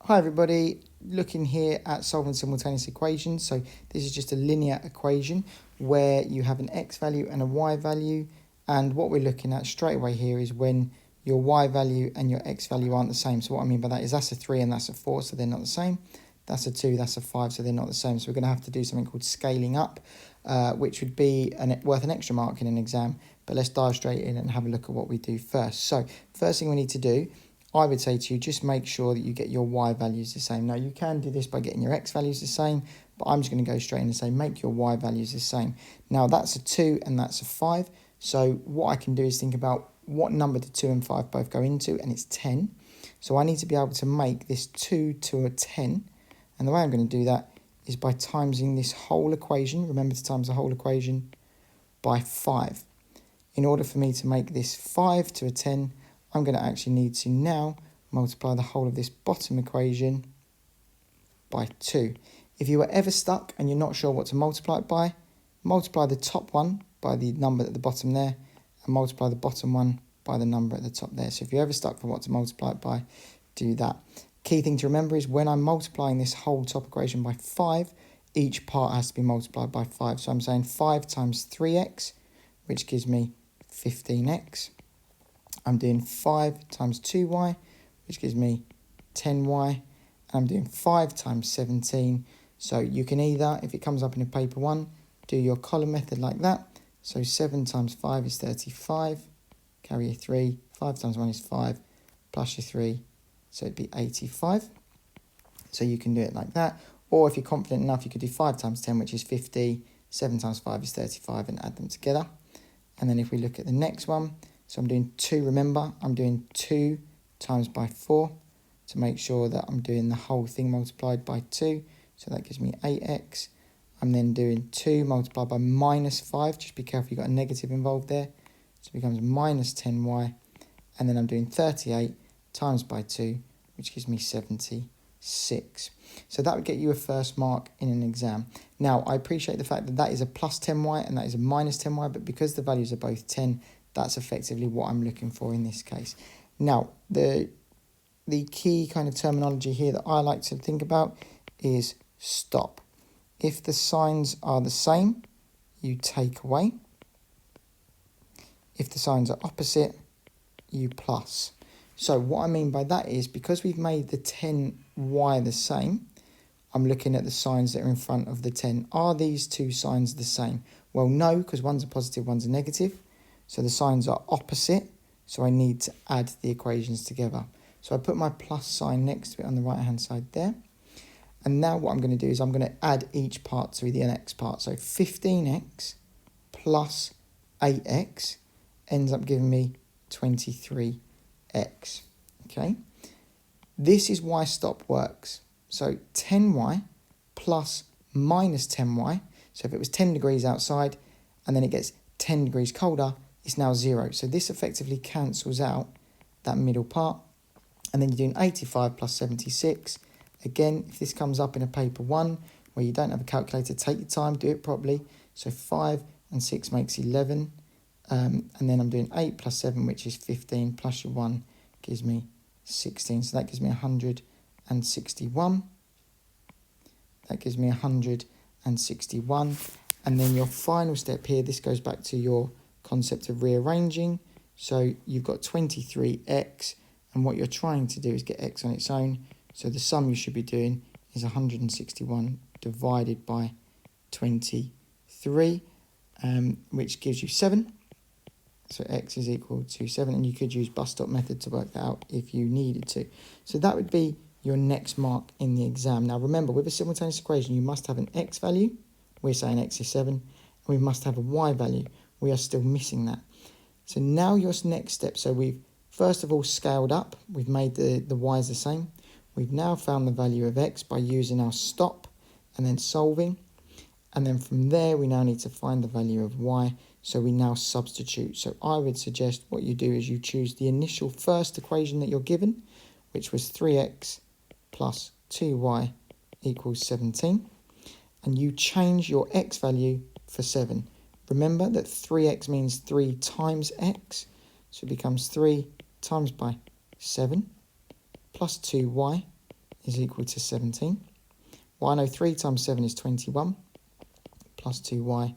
Hi everybody, looking here at solving simultaneous equations. So this is just a linear equation where you have an x value and a y value, and what we're looking at straight away here is when your y value and your x value aren't the same. So what I mean by that is that's a 3 and that's a 4, so they're not the same. That's a 2, that's a 5, so they're not the same. So we're going to have to do something called scaling up, which would be worth an extra mark in an exam. But let's dive straight in and have a look at what we do first. So first thing we need to do, I would say to you, just make sure that you get your y values the same. Now, you can do this by getting your x values the same, but I'm just going to go straight in and say make your y values the same. Now, that's a 2 and that's a 5. So what I can do is think about what number do 2 and 5 both go into, and it's 10. So I need to be able to make this 2 to a 10. And the way I'm going to do that is by timesing this whole equation. Remember to times the whole equation by 5. In order for me to make this 5 to a 10, I'm going to actually need to now multiply the whole of this bottom equation by 2. If you were ever stuck and you're not sure what to multiply it by, multiply the top one by the number at the bottom there, and multiply the bottom one by the number at the top there. So if you're ever stuck for what to multiply it by, do that. Key thing to remember is when I'm multiplying this whole top equation by 5, each part has to be multiplied by 5. So I'm saying 5 times 3x, which gives me 15x. I'm doing 5 times 2y, which gives me 10y. And I'm doing 5 times 17. So you can either, if it comes up in a paper 1, do your column method like that. So 7 times 5 is 35. Carry a 3. 5 times 1 is 5. Plus your 3. So it'd be 85. So you can do it like that. Or if you're confident enough, you could do 5 times 10, which is 50. 7 times 5 is 35, and add them together. And then if we look at the next one, so I'm doing 2, remember, I'm doing 2 times by 4 to make sure that I'm doing the whole thing multiplied by 2. So that gives me 8x. I'm then doing 2 multiplied by minus 5. Just be careful, you've got a negative involved there. So it becomes minus 10y. And then I'm doing 38 times by 2, which gives me 76. So that would get you a first mark in an exam. Now, I appreciate the fact that that is a plus 10y and that is a minus 10y, but because the values are both 10, that's effectively what I'm looking for in this case. Now, the key kind of terminology here that I like to think about is stop. If the signs are the same, you take away. If the signs are opposite, you plus. So what I mean by that is because we've made the 10y the same, I'm looking at the signs that are in front of the 10. Are these two signs the same? Well, no, because one's a positive, one's a negative. So the signs are opposite, so I need to add the equations together. So I put my plus sign next to it on the right-hand side there. And now what I'm going to do is I'm going to add each part to the next part. So 15x plus 8x ends up giving me 23x. Okay? This is why stop works. So 10y plus minus 10y. So if it was 10 degrees outside and then it gets 10 degrees colder, it's now 0. So this effectively cancels out that middle part. And then you're doing 85 plus 76. Again, if this comes up in a paper 1 where you don't have a calculator, take your time, do it properly. So 5 and 6 makes 11. And then I'm doing 8 plus 7, which is 15, plus your 1 gives me 16. So that gives me 161. That gives me 161. And then your final step here, this goes back to your concept of rearranging. So you've got 23x, and what you're trying to do is get x on its own. So the sum you should be doing is 161 divided by 23, which gives you 7. So x is equal to 7, and you could use bus stop method to work that out if you needed to. So that would be your next mark in the exam. Now remember, with a simultaneous equation, you must have an x value. We're saying x is 7. And we must have a y value. We are still missing that. So now your next step. So we've first of all scaled up. We've made the y's the same. We've now found the value of x by using our stop and then solving. And then from there, we now need to find the value of y. So we now substitute. So I would suggest what you do is you choose the initial first equation that you're given, which was 3x plus 2y equals 17. And you change your x value for 7. Remember that 3x means 3 times x. So it becomes 3 times by 7 plus 2y is equal to 17. Well, I know 3 times 7 is 21, plus 2y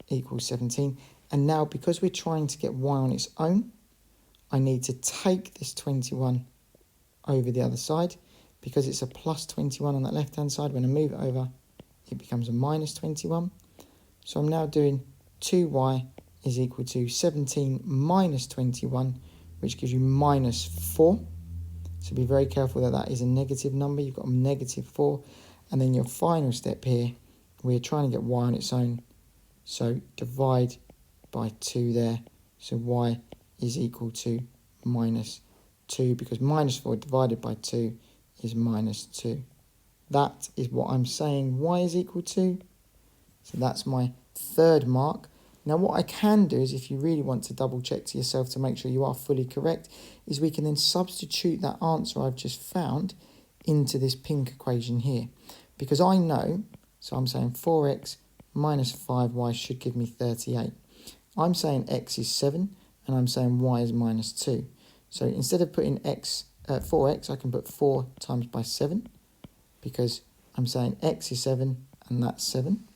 equals 17. And now, because we're trying to get y on its own, I need to take this 21 over the other side. Because it's a plus 21 on that left-hand side, when I move it over, it becomes a minus 21. So I'm now doing 2y is equal to 17 minus 21, which gives you minus 4. So be very careful that that is a negative number. You've got a negative 4. And then your final step here, we're trying to get y on its own. So divide by 2 there. So y is equal to minus 2, because minus 4 divided by 2 is minus 2. That is what I'm saying y is equal to. So that's my third mark. Now what I can do is, if you really want to double check to yourself to make sure you are fully correct, is we can then substitute that answer I've just found into this pink equation here. Because I know, so I'm saying 4x minus 5y should give me 38. I'm saying x is 7 and I'm saying y is minus 2. So instead of putting 4x, I can put 4 times by 7, because I'm saying x is 7 and that's 7.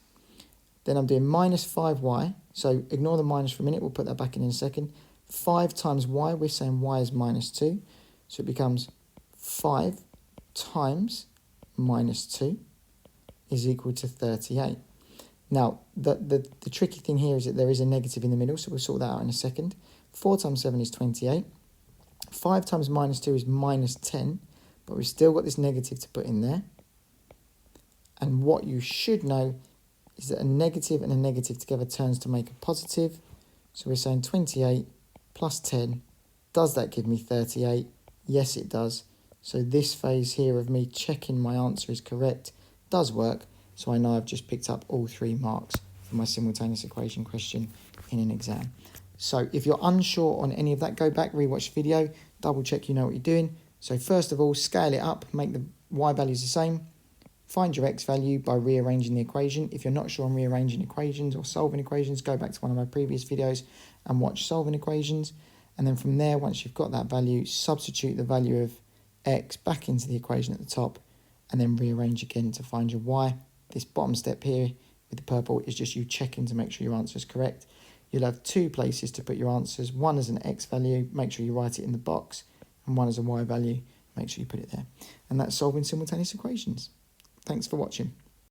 Then I'm doing minus 5y, so ignore the minus for a minute, we'll put that back in a second. 5 times y, we're saying y is minus 2, so it becomes 5 times minus 2 is equal to 38. Now, the tricky thing here is that there is a negative in the middle, so we'll sort that out in a second. 4 times 7 is 28. 5 times minus 2 is minus 10, but we've still got this negative to put in there. And what you should know is that a negative and a negative together turns to make a positive. So we're saying 28 plus 10. Does that give me 38? Yes, it does. So this phase here of me checking my answer is correct does work. So I know I've just picked up all 3 marks for my simultaneous equation question in an exam. So if you're unsure on any of that, go back, rewatch the video, double check you know what you're doing. So first of all, scale it up, make the y values the same. Find your x value by rearranging the equation. If you're not sure on rearranging equations or solving equations, go back to one of my previous videos and watch solving equations. And then from there, once you've got that value, substitute the value of x back into the equation at the top and then rearrange again to find your y. This bottom step here with the purple is just you checking to make sure your answer is correct. You'll have 2 places to put your answers. One as an x value, make sure you write it in the box, and one as a y value, make sure you put it there. And that's solving simultaneous equations. Thanks for watching.